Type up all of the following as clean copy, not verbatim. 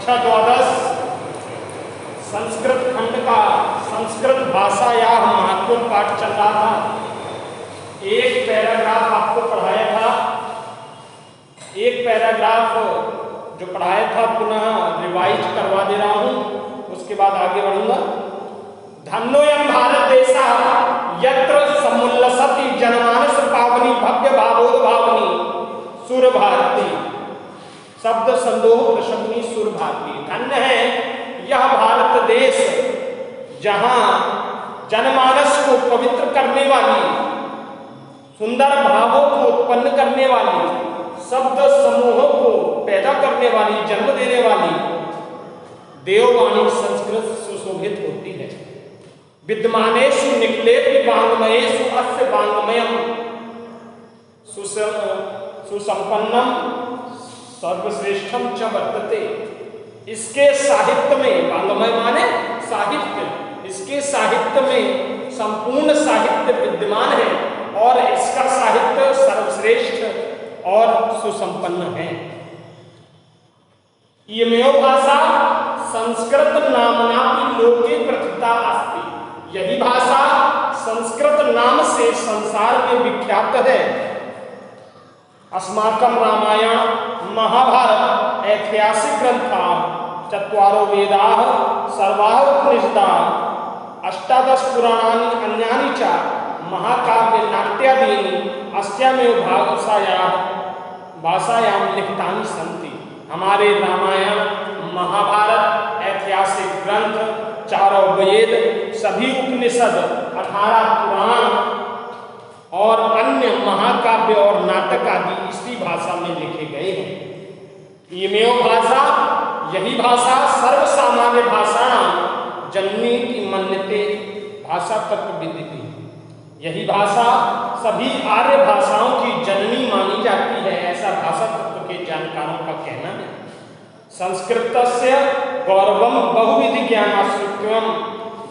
कक्षा द्वादश संस्कृत खंड का संस्कृत भाषा या महत्वपूर्ण पाठ चल रहा था। एक पैराग्राफ आपको पढ़ाया था, एक पैराग्राफ जो पढ़ाया था पुनः रिवाइज करवा दे रहा हूँ, उसके बाद आगे बढ़ूंगा। धन्योऽयं भारत देशः यत्र समुल्लसति जनमानस पावनी भव्य भावोद भावनी सुर भारती। शब्द संदोह प्रशमनी सुर भारती। धन्य है यह भारत देश जहां जनमानस को पवित्र करने वाली, सुंदर भावों को उत्पन्न करने वाली, शब्द समूहों को पैदा करने वाली, जन्म देने वाली देववाणी संस्कृत सुशोभित होती है। विद्यमानेषु निखिलेषु वाङ्मयेषु अस्य वाङ्मयम् सुसंपन्नम सर्वश्रेष्ठम च वर्तते। इसके साहित्य में, वाङ्मय माने साहित्य, इसके साहित्य में संपूर्ण साहित्य विद्यमान है और इसका साहित्य सर्वश्रेष्ठ और सुसंपन्न है। इयमेव भाषा संस्कृत नामना लोके प्रथिता अस्ति। यही भाषा संस्कृत नाम से संसार में विख्यात है। अस्माकं रामायण महाभारत ऐतिहासिक ग्रंथा, चत्वारो वेदाः सर्वाः उपनिषदाः अष्टादश पुराणानि अन्यानि च महाकाव्य नाट्यादीनि अस्यामेव भाषायां लिखितानि सन्ति। हमारे रामायण महाभारत ऐतिहासिक ग्रंथ, चारों वेद, सभी उपनिषद, 18 पुराण और अन्य महाकाव्य और नाटक आदि इसी भाषा में लिखे गए हैं। इमेव भाषा, यही भाषा सर्वसामान्य भाषा जननी की मन्यते भाषा तत्व विदिति। यही भाषा सभी आर्य भाषाओं की जननी मानी जाती है, ऐसा भाषा तत्व के जानकारों का कहना है। संस्कृतस्य गौरवम बहुविधि ज्ञानाश्रित्यम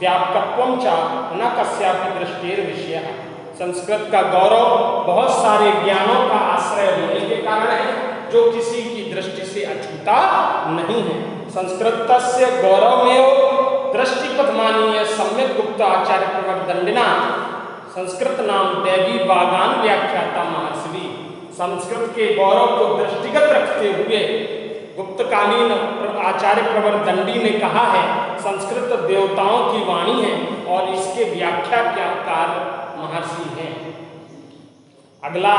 व्यापकत्वम च न कस्यापि दृष्टेर विषयः। संस्कृत का गौरव बहुत सारे ज्ञानों का आश्रय होने के कारण है, जो किसी की दृष्टि से अछूता नहीं है। संस्कृतस्य गौरवमेव दृष्टिपथमानीय सम्यक गुप्त आचार्य प्रवर्दंडिना संस्कृत नाम दैवी बागान व्याख्याता महर्षि। संस्कृत के गौरव को दृष्टिगत रखते हुए गुप्तकालीन आचार्य प्रवर्दंडी ने कहा है, संस्कृत देवताओं की वाणी है और इसके व्याख्याकार महर्षि हैं। अगला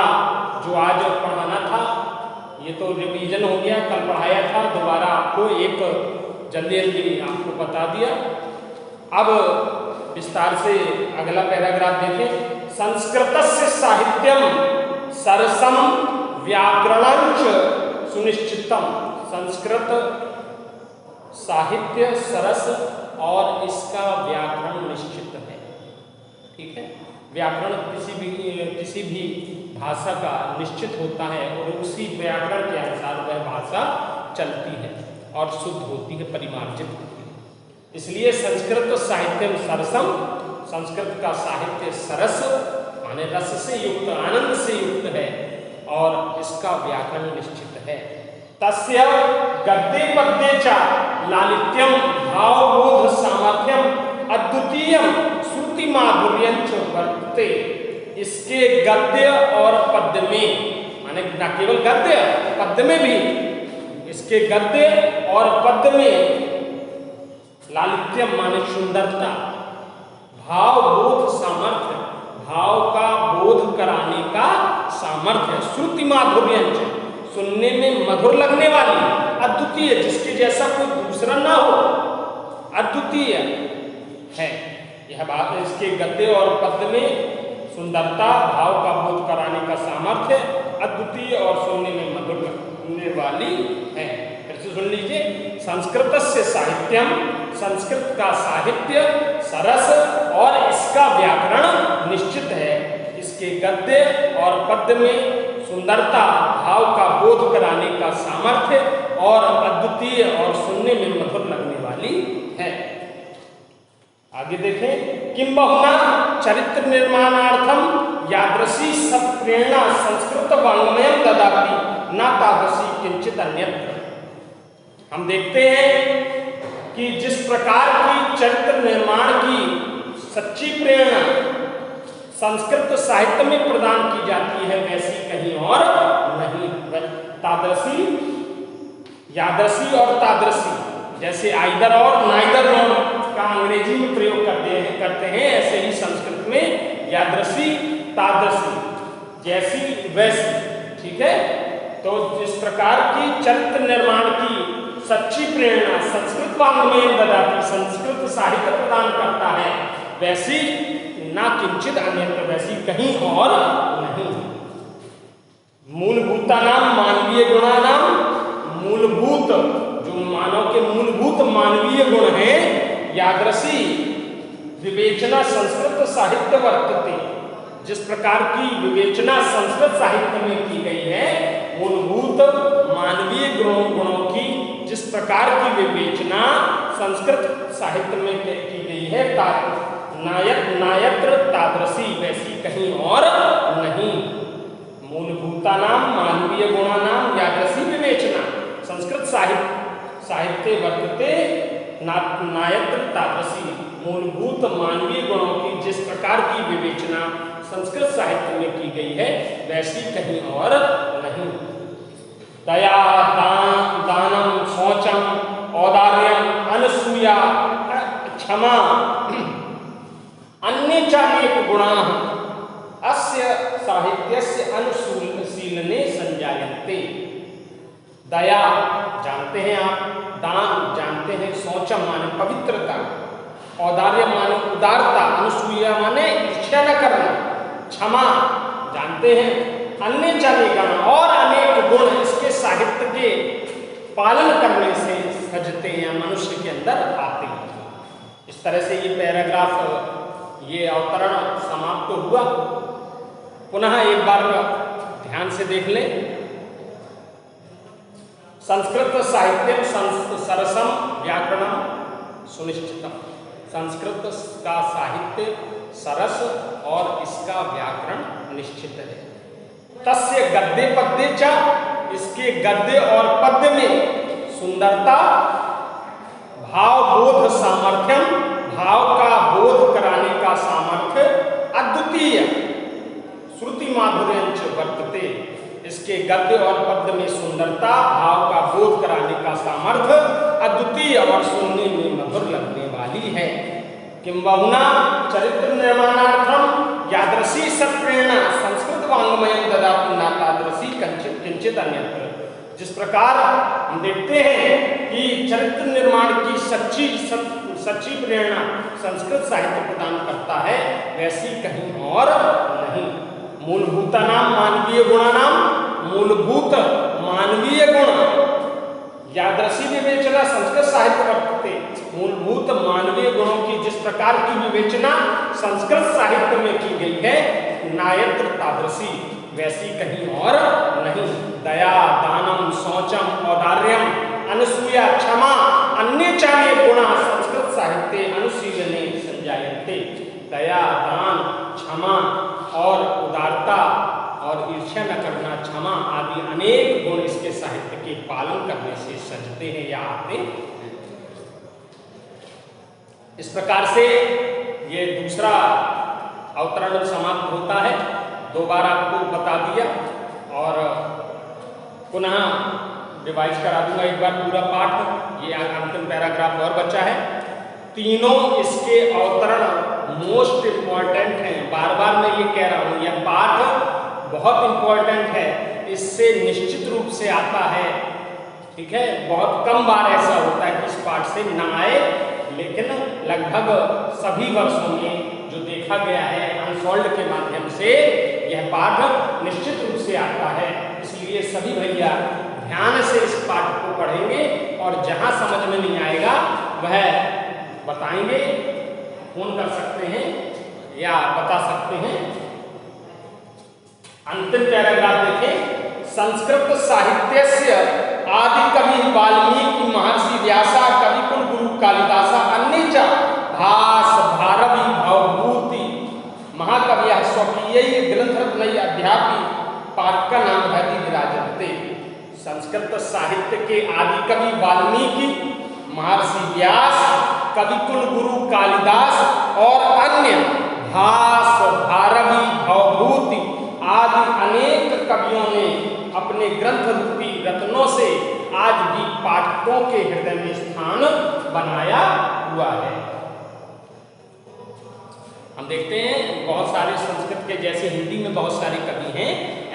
जो आज पढ़ाना था, ये तो रिवीजन हो गया, कल पढ़ाया था, दोबारा आपको एक जल्दी आपको बता दिया। अब विस्तार से अगला पैराग्राफ देखें। संस्कृतस्य साहित्यम सरसम व्याकरणंच सुनिश्चितम। संस्कृत साहित्य सरस और इसका व्याकरण निश्चित है। ठीक है, व्याकरण किसी भी भाषा का निश्चित होता है और उसी व्याकरण के अनुसार वह भाषा चलती है और शुद्ध होती है, परिमार्जित होती है। इसलिए संस्कृत साहित्य सरसम, संस्कृत का साहित्य सरस माने रस से युक्त, आनंद से युक्त है और इसका व्याकरण निश्चित है। तस्य गद्ये पद्ये च लालित्यम भावबोध सामर्थ्यम अद्वितीयम श्रुति माधुर्यं च वर्तते। इसके गद्य और पद्य में, माने न केवल गद्य, पद्य में भी, इसके गद्य और पद्य में लालित्यम माने सुंदरता, भाव बोध सामर्थ्य, भाव का बोध कराने का सामर्थ्य, श्रुति माधुर्यं च सुनने में मधुर लगने वाली, अद्वितीय, जिसके जैसा कोई दूसरा ना हो, अद्वितीय है यह बात। इसके गद्य और पद्य में सुंदरता, भाव का बोध कराने का सामर्थ्य, अद्वितीय और सुनने में मधुर लगने वाली है। फिर से सुन लीजिए। संस्कृतस्य साहित्यम, संस्कृत का साहित्य सरस और इसका व्याकरण निश्चित है। इसके गद्य और पद्य में सुंदरता, भाव का बोध कराने का सामर्थ्य और अद्वितीय और सुनने में मधुर लगने वाली है। आगे देखें। किम बहुना चरित्र निर्माणार्थम यादृशी सत्प्रेरणा संस्कृत वाङ्मयं ददाति न तादृशी किंचित अन्यत्र। हम देखते हैं कि जिस प्रकार की चरित्र निर्माण की सच्ची प्रेरणा संस्कृत साहित्य में प्रदान की जाती है वैसी कहीं और नहीं। तादृशी, यादृशी और तादृशी, जैसे आइदर और नाइदर नॉर का अंग्रेजी में प्रयोग करते हैं, ऐसे ही संस्कृत में यादृशी तादृशी, जैसी वैसी। ठीक है, तो जिस प्रकार की चरित्र निर्माण की सच्ची प्रेरणा संस्कृत वाङ्मय ददाति, संस्कृत साहित्य प्रदान करता है, वैसी ना किंचित अन्यत्र, वैसी कहीं और नहीं। मूलभूतानाम मानवीय गुणानाम, मूलभूत जो मानव के मूलभूत मानवीय गुण हैं, यादृशी विवेचना संस्कृत साहित्य वर्तते, जिस प्रकार की विवेचना संस्कृत साहित्य में की गई है, मूलभूत मानवीय गुणों की जिस प्रकार की विवेचना संस्कृत साहित्य में की गई है, नायत्र तादृशी, वैसी कहीं और नहीं। मूलभूतानाम मानवीय गुणानाम यादृशी विवेचना संस्कृत साहित्य वर्तते नायत्र तादृशी, मूलभूत मानवीय गुणों की जिस प्रकार की विवेचना संस्कृत साहित्य में की गई है, वैसी कहीं और नहीं। दया, दानम, शौचम, औदार्यम, अनसूया, क्षमा, अन्य चानेक गुणाः अस्य साहित्यस्य अनुशीलने संजायन्ते। दया जानते हैं आप, दान जानते हैं, शौचम माने पवित्रता, औदार्य माने उदारता, अनुसूया माने ईर्ष्या न करना, क्षमा जानते हैं, अन्य चानेक और अनेक गुण इसके साहित्य के पालन करने से सजते हैं, मनुष्य के अंदर आते हैं। इस तरह से ये पैराग्राफ, ये अवतरण समाप्त तो हुआ। पुनः एक बार ध्यान से देख लें। संस्कृत साहित्यम सरसम व्याकरणम सुनिश्चितम, संस्कृत का साहित्य सरस और इसका व्याकरण निश्चित है। तस्य गद्य पद्य च, इसके गद्य और पद्य में सुंदरता, भाव बोध सामर्थ्यम, भाव का बोध कराने का सामर्थ्य, अद्वितीय श्रुति माधुर्यंच वर्तते, इसके गद्य और पद्य में सुंदरता, भाव का बोध कराने का सामर्थ्य अद्वितीय और सुनने में मधुर लगने वाली है। किंबहुना चरित्र निर्माणार्थम यादृशी सत्प्रेरणा संस्कृत वाङ्मय ददाति न तादृशी किंचित अन्यत्र। जिस प्रकार हम देखते हैं कि चरित्र निर्माण की सच्ची प्रेरणा संस्कृत साहित्य प्रदान करता है, वैसी कहीं और नहीं। मूलभूतानाम मानवीय गुणानाम, मूलभूत मानवीय गुण यादृशी विवेचना संस्कृत साहित्य वर्तते, मूलभूत मानवीय गुणों की जिस प्रकार की विवेचना संस्कृत साहित्य में की गई है, नायत्र तादृशी, वैसी कहीं और नहीं। दया, दानम, शौचम, औदार्यम, अनसूया, क्षमा, अन्य चाने गुणा संस्कृत साहित्य अनुशीलने संजायन्ते। दया, दान, क्षमा और उदारता और ईर्ष्या न करना, क्षमा आदि अनेक गुण इसके साहित्य के पालन करने से सजते हैं या आते हैं। इस प्रकार से ये दूसरा अवतरण समाप्त होता है। दो बार आपको बता दिया और पुनः रिवाइज करा दूंगा एक बार पूरा पाठ। ये अंतिम पैराग्राफ और बचा है। तीनों इसके अवतरण मोस्ट इम्पॉर्टेंट हैं। बार बार मैं ये कह रहा हूँ, यह पाठ बहुत इम्पॉर्टेंट है, इससे निश्चित रूप से आता है। ठीक है, बहुत कम बार ऐसा होता है कि इस पाठ से ना आए, लेकिन लगभग सभी वर्षों में जो देखा गया है अनसॉल्व्ड के माध्यम से यह पाठ निश्चित रूप से आता है। इसलिए सभी भैया ध्यान से इस पाठ को पढ़ेंगे और जहां समझ में नहीं आएगा वह बताएंगे, फोन कर सकते हैं या बता सकते हैं। अंतिम पैराग्राफ देखें। संस्कृत साहित्यस्य आदि कवि वाल्मीकि महर्षि व्यासा कविकुल गुरु कालिदासा अन्य च भास भारवी भवभूति महाकवियः स्वकीय ग्रंथरत्नैः अध्यापि पाठका नाम भवति विराजन्ते। संस्कृत साहित्य के आदि कवि वाल्मीकि, महर्षि व्यास, कवि कुल गुरु कालिदास और अन्य भास, भारवी, भवभूति आदि अनेक कवियों ने अपने ग्रंथ रूपी रत्नों से आज भी पाठकों के हृदय में स्थान बनाया हुआ है। हम देखते हैं बहुत सारे संस्कृत के, जैसे हिंदी में बहुत सारे कवि हैं,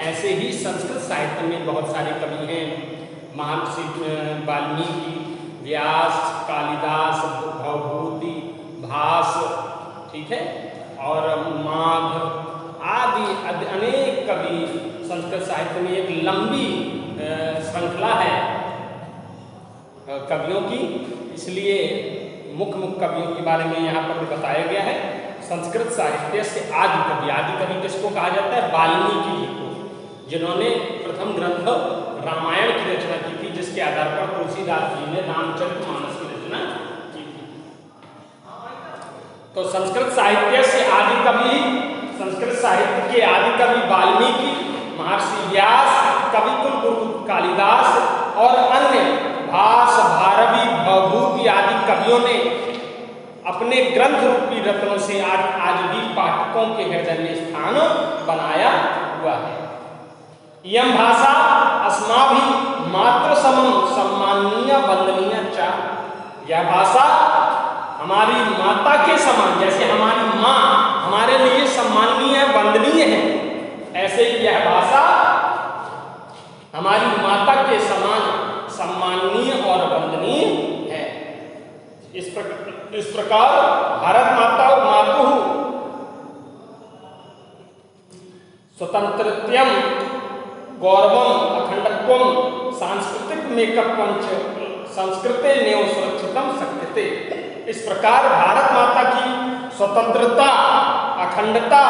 ऐसे ही संस्कृत साहित्य में बहुत सारे कवि हैं। महर्षि वाल्मीकि, व्यास, कालिदास, भवभूति, भास, ठीक है, और माघ आदि अनेक कवि संस्कृत साहित्य में एक लंबी श्रृंखला है कवियों की, इसलिए मुख्य कवियों के बारे में यहाँ पर बताया गया है। संस्कृत साहित्य से आदि कवि किसको कहा जाता है? वाल्मीकि जी को, जिन्होंने प्रथम ग्रंथ रामायण की रचना की थी, जिसके आधार पर तुलसीदास जी ने रामचरितमानस की रचना की थी। तो संस्कृत साहित्य से आदि कवि, संस्कृत साहित्य के आदि कवि वाल्मीकि, महर्षि व्यास, कवि कुल गुरु कालिदास और अन्य भास, भारवी, भवभूति आदि कवियों ने अपने ग्रंथ रूपी रत्नों से आज भी पाठकों के हृदय में स्थान बनाया हुआ है। यम भाषा अस्माभि मातृ समम सम्माननीय वंदनीय च, यह भाषा हमारी माता के समान, जैसे हमारी माँ हमारे लिए सम्माननीय वंदनीय है, ऐसे ही यह भाषा हमारी माता के समान सम्माननीय और वंदनीय है। इस प्रकार भारत माता मातु स्वतंत्रत्यम गौरवम अखंडत्वम सांस्कृतिक मेकअपंच संस्कृते नेव सुरक्षितम शक्यते। इस प्रकार भारत माता की स्वतंत्रता, अखंडता,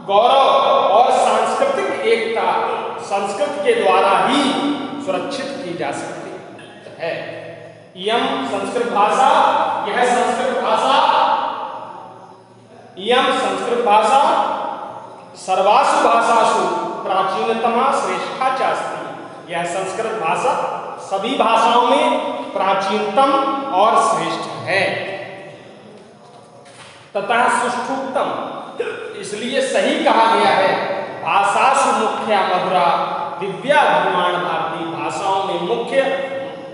गौरव और सांस्कृतिक एकता संस्कृत के द्वारा ही सुरक्षित की जा सकती है। यम संस्कृत भाषा, यह संस्कृत भाषा, यम संस्कृत भाषा सर्वासु भाषासु प्राचीनतमा श्रेष्ठा चास्ति। यह संस्कृत भाषा सभी भाषाओं में प्राचीनतम और श्रेष्ठ है। तथा सुष्ठुतम, इसलिए सही कहा गया है, भाषासु मुख्या मधुरा दिव्या धीमान भारती। भाषाओं में मुख्य,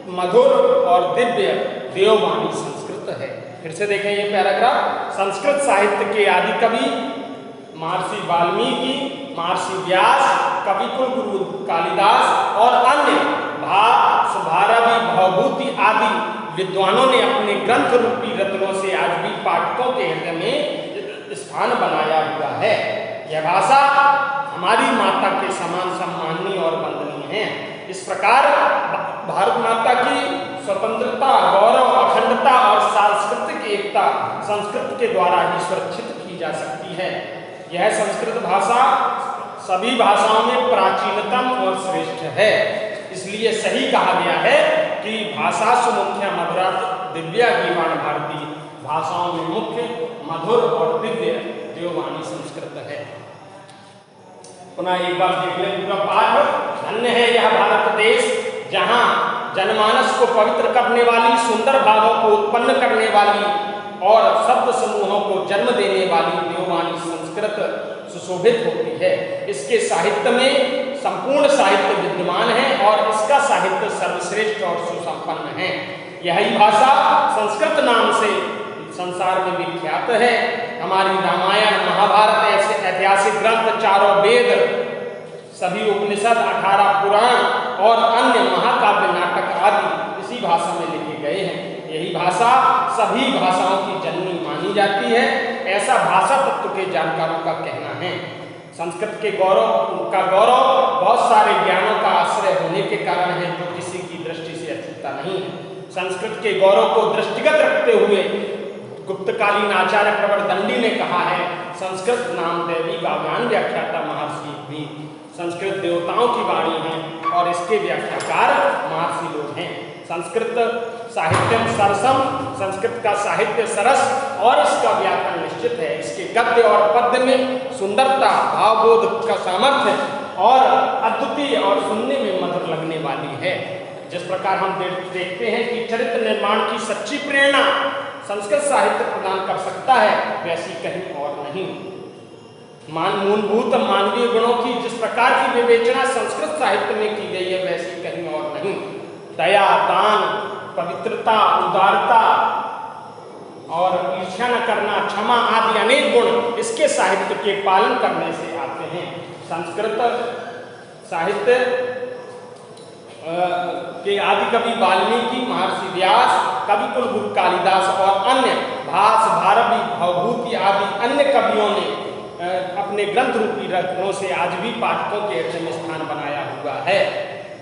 मधुर और दिव्य देववाणी संस्कृत है। फिर से देखें ये पैराग्राफ। संस्कृत साहित्य के आदि कवि महर्षि वाल्मीकि, महर्षि व्यास, कवि कुल गुरु कालिदास और अन्य भास, भारवी, भवभूति आदि विद्वानों ने अपने ग्रंथ रूपी रत्नों से आज भी पाठकों के हृदय में स्थान बनाया हुआ है। यह भाषा हमारी माता के समान सम्माननीय और वंदनीय है। इस प्रकार भारत माता की स्वतंत्रता, गौरव, अखंडता और सांस्कृतिक एकता संस्कृत के द्वारा ही सुरक्षित की जा सकती है। यह संस्कृत भाषा सभी भाषाओं में प्राचीनतम और श्रेष्ठ है। इसलिए सही कहा गया है कि भाषा सुमुख्य मधुरा दिव्या गीवाण भारती। भाषाओं में मुख्य, मधुर और दिव्य देववाणी संस्कृत है। पुनः एक बार देख लें पूरा पाठ। धन्य है यह भारत देश, जहाँ जनमानस को पवित्र करने वाली, सुंदर भावों को उत्पन्न करने वाली और शब्द समूहों को जन्म देने वाली देववाणी संस्कृत सुशोभित होती है। इसके साहित्य में संपूर्ण साहित्य विद्यमान है और इसका साहित्य सर्वश्रेष्ठ और सुसंपन्न है। यही भाषा संस्कृत नाम से संसार में विख्यात है। हमारी रामायण, महाभारत ऐसे ऐतिहासिक ग्रंथ, चारों वेद, सभी उपनिषद, 18 पुराण और अन्य महाकाव्य, नाटक आदि इसी भाषा में लिखे गए हैं। यही भाषा सभी भाषाओं की जननी मानी जाती है, ऐसा भाषा तत्व के जानकारों का कहना है। संस्कृत के गौरव बहुत सारे ज्ञानों का आश्रय होने के कारण है, जो किसी की दृष्टि से अछूता नहीं है। संस्कृत के गौरव को दृष्टिगत रखते हुए गुप्तकालीन आचार्य प्रवर दंडी ने कहा है, संस्कृत नाम दैवी काव्यान व्याख्याता महर्षि भी। संस्कृत देवताओं की वाणी है और इसके व्याख्याकार महर्षि लोग हैं। संस्कृत साहित्यम सरसम, संस्कृत का साहित्य सरस और इसका व्याकरण निश्चित है। इसके गद्य और पद्य में सुंदरता, भावबोध का सामर्थ्य और अद्वितीय और सुनने में मधुर लगने वाली है। जिस प्रकार हम देखते हैं कि चरित्र निर्माण की सच्ची प्रेरणा संस्कृत साहित्य प्रदान कर सकता है, वैसी कहीं और नहीं। मूलभूत मानवीय गुणों की जिस प्रकार की विवेचना संस्कृत साहित्य में की गई है, वैसी कहीं और नहीं। दया, दान, पवित्रता, उदारता और ईर्ष्या न करना, क्षमा आदि अनेक गुण इसके साहित्य के पालन करने से आते हैं। संस्कृत साहित्य के आदि कवि वाल्मीकि, महर्षि व्यास, कवि कुलगुरु कालिदास और अन्य भास, भारवी, भवभूति आदि अन्य कवियों ने अपने ग्रंथ रूपी रत्नों से आज भी पाठकों के हृदय में स्थान बनाया हुआ है।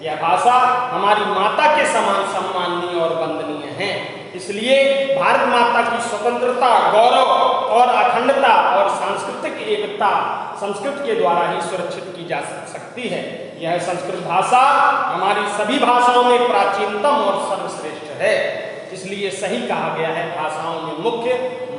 यह भाषा हमारी माता के समान सम्माननीय और वंदनीय है। इसलिए भारत माता की स्वतंत्रता, गौरव और अखंडता और सांस्कृतिक एकता संस्कृत के द्वारा ही सुरक्षित की जा सकती है। यह संस्कृत भाषा हमारी सभी भाषाओं में प्राचीनतम और सर्वश्रेष्ठ है। इसलिए सही कहा गया है, भाषाओं में मुख्य,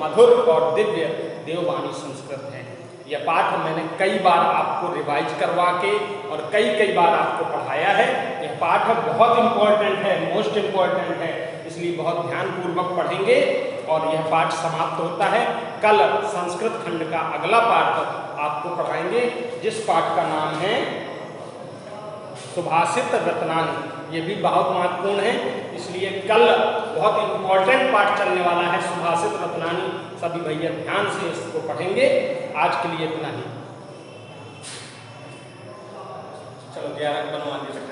मधुर और दिव्य देववाणी संस्कृत है। यह पाठ मैंने कई बार आपको रिवाइज करवा के और कई बार आपको पढ़ाया है। यह पाठ बहुत इम्पोर्टेंट है, मोस्ट इम्पोर्टेंट है, इसलिए बहुत ध्यानपूर्वक पढ़ेंगे। और यह पाठ समाप्त होता है। कल संस्कृत खंड का अगला पाठ आपको पढ़ाएंगे, जिस पाठ का नाम है सुभाषित रत्नानी। ये भी बहुत महत्वपूर्ण है, इसलिए कल बहुत इम्पोर्टेंट पाठ चलने वाला है, सुभाषित रत्नानी। सभी भैया ध्यान से इसको पढ़ेंगे। आज के लिए इतना ही। चलो 11 बनवा दीजिए।